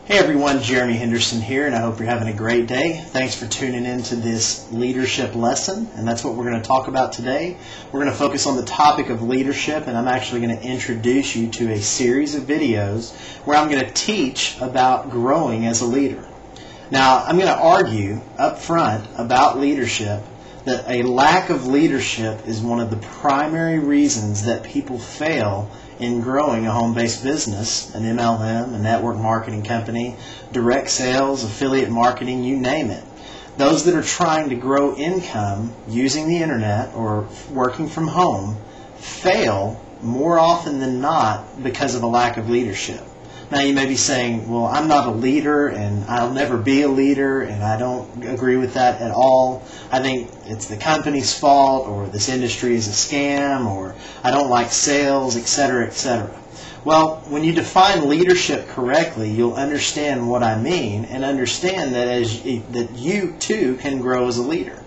Hey everyone, Jeremy Henderson here, and I hope you're having a great day. Thanks for tuning in to this leadership lesson, and that's what we're going to talk about today. We're going to focus on the topic of leadership, and I'm actually going to introduce you to a series of videos where I'm going to teach about growing as a leader. Now, I'm going to argue up front about leadership that a lack of leadership is one of the primary reasons that people fail in growing a home-based business, an MLM, a network marketing company, direct sales, affiliate marketing, you name it. Those that are trying to grow income using the internet or working from home fail more often than not because of a lack of leadership. Now you may be saying, well, I'm not a leader and I'll never be a leader, and I don't agree with that at all. I think it's the company's fault, or this industry is a scam, or I don't like sales, etc., etc. Well, when you define leadership correctly, you'll understand what I mean and understand that you too can grow as a leader.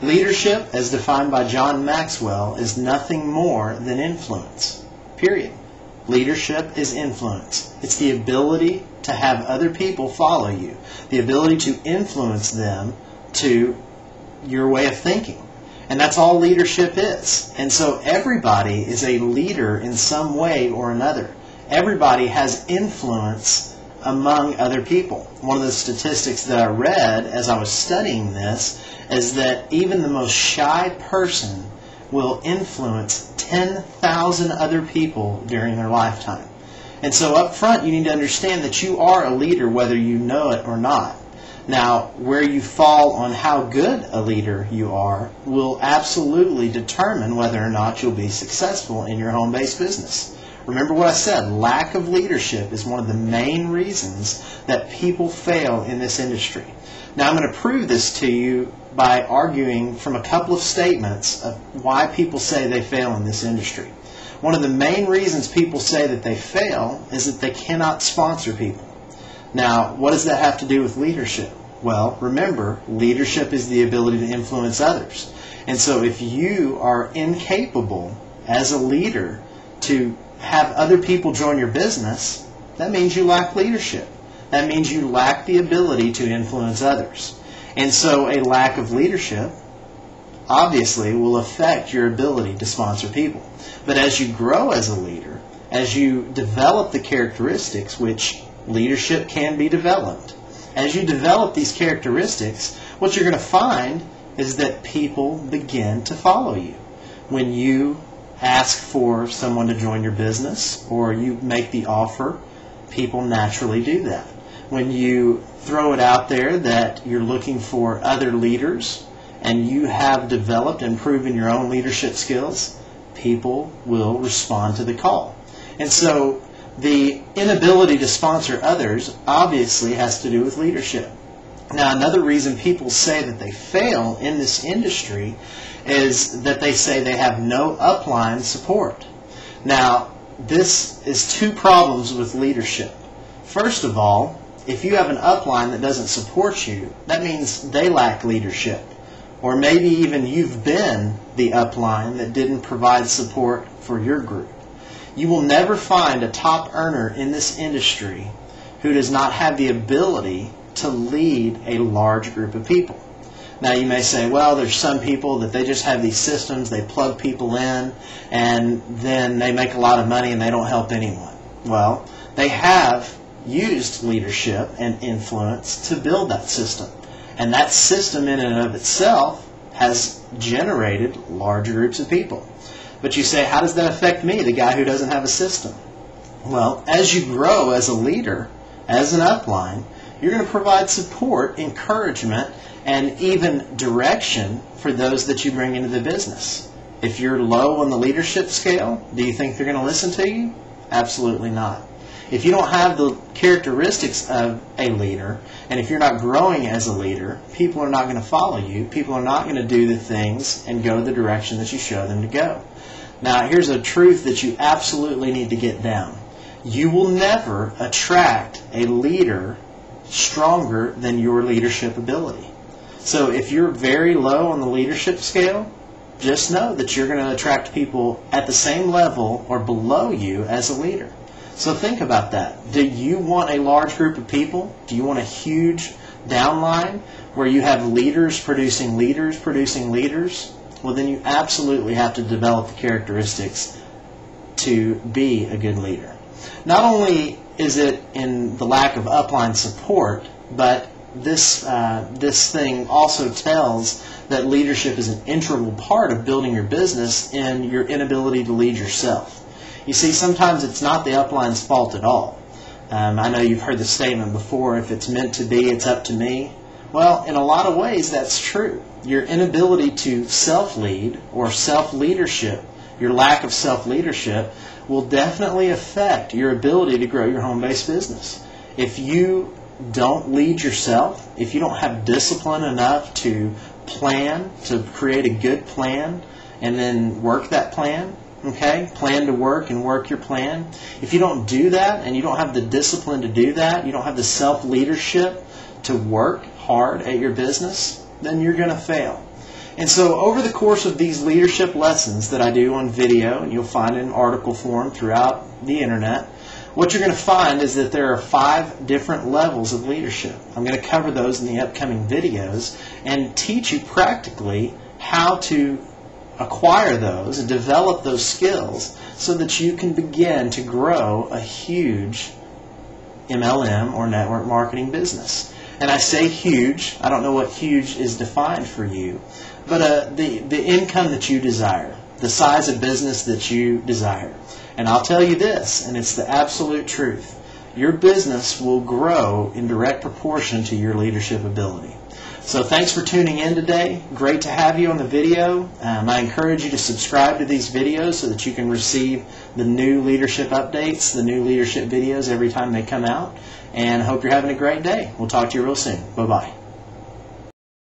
Leadership, as defined by John Maxwell, is nothing more than influence, period. Leadership is influence. It's the ability to have other people follow you, the ability to influence them to your way of thinking. And that's all leadership is. And so everybody is a leader in some way or another. Everybody has influence among other people. One of the statistics that I read as I was studying this is that even the most shy person will influence 10,000 other people during their lifetime. And so up front, you need to understand that you are a leader whether you know it or not. Now, where you fall on how good a leader you are will absolutely determine whether or not you'll be successful in your home-based business. Remember what I said, lack of leadership is one of the main reasons that people fail in this industry. Now, I'm going to prove this to you by arguing from a couple of statements of why people say they fail in this industry. One of the main reasons people say that they fail is that they cannot sponsor people. Now, what does that have to do with leadership? Well, remember, leadership is the ability to influence others. And so if you are incapable as a leader to have other people join your business, that means you lack leadership. That means you lack the ability to influence others. And so a lack of leadership obviously will affect your ability to sponsor people. But as you grow as a leader, as you develop the characteristics, which leadership can be developed, as you develop these characteristics, what you're going to find is that people begin to follow you. When you ask for someone to join your business or you make the offer, people naturally do that. When you throw it out there that you're looking for other leaders and you have developed and proven your own leadership skills, people will respond to the call. And so the inability to sponsor others obviously has to do with leadership. Now, another reason people say that they fail in this industry is that they say they have no upline support. Now, this is two problems with leadership. First of all, if you have an upline that doesn't support you, that means they lack leadership. Or maybe even you've been the upline that didn't provide support for your group. You will never find a top earner in this industry who does not have the ability to lead a large group of people. Now you may say, well, there's some people that they just have these systems, they plug people in, and then they make a lot of money and they don't help anyone. Well, they have used leadership and influence to build that system. And that system in and of itself has generated large groups of people. But you say, how does that affect me, the guy who doesn't have a system? Well, as you grow as a leader, as an upline, you're going to provide support, encouragement, and even direction for those that you bring into the business. If you're low on the leadership scale, do you think they're going to listen to you? Absolutely not. If you don't have the characteristics of a leader, and if you're not growing as a leader, people are not going to follow you. People are not going to do the things and go the direction that you show them to go. Now, here's a truth that you absolutely need to get down. You will never attract a leader stronger than your leadership ability. So if you're very low on the leadership scale, just know that you're going to attract people at the same level or below you as a leader. So think about that. Do you want a large group of people? Do you want a huge downline where you have leaders producing leaders producing leaders? Well, then you absolutely have to develop the characteristics to be a good leader. Not only is it in the lack of upline support, but this thing also tells that leadership is an integral part of building your business and your inability to lead yourself. You see, sometimes it's not the upline's fault at all. I know you've heard the statement before, if it's meant to be, it's up to me. Well, in a lot of ways, that's true. Your inability to self-lead or self-leadership, your lack of self-leadership, will definitely affect your ability to grow your home-based business. If you don't lead yourself, if you don't have discipline enough to plan, to create a good plan, and then work that plan, okay? Plan to work and work your plan. If you don't do that and you don't have the discipline to do that, you don't have the self-leadership to work hard at your business, then you're going to fail. And so over the course of these leadership lessons that I do on video, and you'll find in article form throughout the internet, what you're going to find is that there are 5 different levels of leadership. I'm going to cover those in the upcoming videos and teach you practically how to acquire those and develop those skills so that you can begin to grow a huge MLM or network marketing business. And I say huge, I don't know what huge is defined for you, but the income that you desire, the size of business that you desire. And I'll tell you this, and it's the absolute truth, your business will grow in direct proportion to your leadership ability. So thanks for tuning in today. Great to have you on the video. I encourage you to subscribe to these videos so that you can receive the new leadership updates, the new leadership videos every time they come out. And I hope you're having a great day. We'll talk to you real soon. Bye-bye.